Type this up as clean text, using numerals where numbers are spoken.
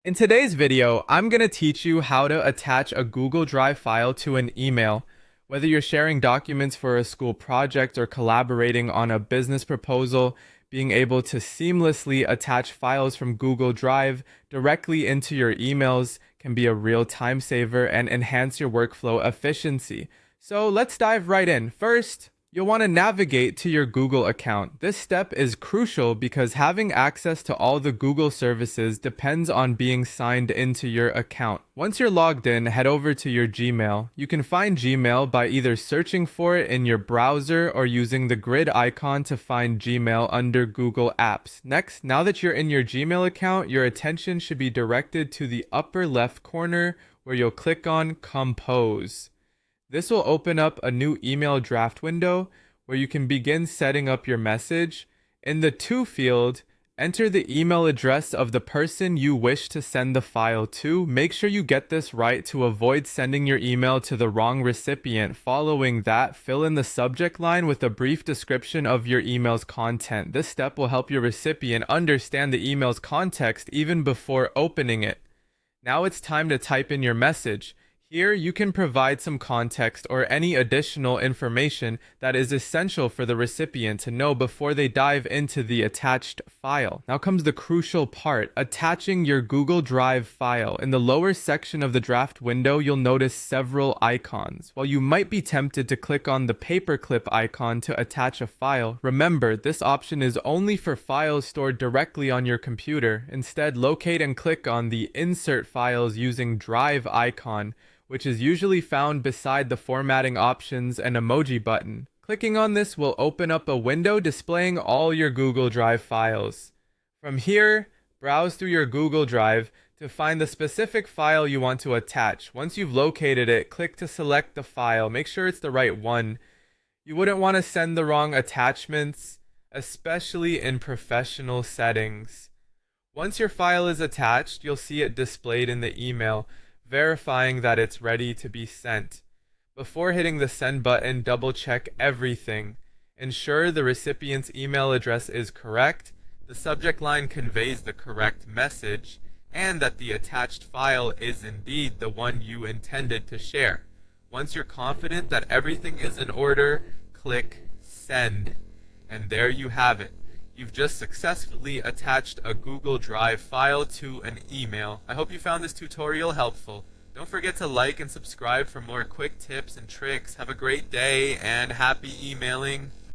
In today's video, I'm going to teach you how to attach a Google Drive file to an email. Whether you're sharing documents for a school project or collaborating on a business proposal, being able to seamlessly attach files from Google Drive directly into your emails can be a real time saver and enhance your workflow efficiency. So let's dive right in. First, you'll want to navigate to your Google account. This step is crucial because having access to all the Google services depends on being signed into your account. Once you're logged in, head over to your Gmail. You can find Gmail by either searching for it in your browser or using the grid icon to find Gmail under Google Apps. Next, now that you're in your Gmail account, your attention should be directed to the upper left corner where you'll click on Compose. This will open up a new email draft window where you can begin setting up your message. In the To field, enter the email address of the person you wish to send the file to. Make sure you get this right to avoid sending your email to the wrong recipient. Following that, fill in the subject line with a brief description of your email's content. This step will help your recipient understand the email's context even before opening it. Now it's time to type in your message. Here, you can provide some context or any additional information that is essential for the recipient to know before they dive into the attached file. Now comes the crucial part, attaching your Google Drive file. In the lower section of the draft window, you'll notice several icons. While you might be tempted to click on the paperclip icon to attach a file, remember, this option is only for files stored directly on your computer. Instead, locate and click on the Insert Files using Drive icon, which is usually found beside the formatting options and emoji button. Clicking on this will open up a window displaying all your Google Drive files. From here, browse through your Google Drive to find the specific file you want to attach. Once you've located it, click to select the file. Make sure it's the right one. You wouldn't want to send the wrong attachments, especially in professional settings. Once your file is attached, you'll see it displayed in the email, verifying that it's ready to be sent. Before hitting the send button, double check everything. Ensure the recipient's email address is correct, the subject line conveys the correct message, and that the attached file is indeed the one you intended to share. Once you're confident that everything is in order, click send. And there you have it. You've just successfully attached a Google Drive file to an email. I hope you found this tutorial helpful. Don't forget to like and subscribe for more quick tips and tricks. Have a great day and happy emailing.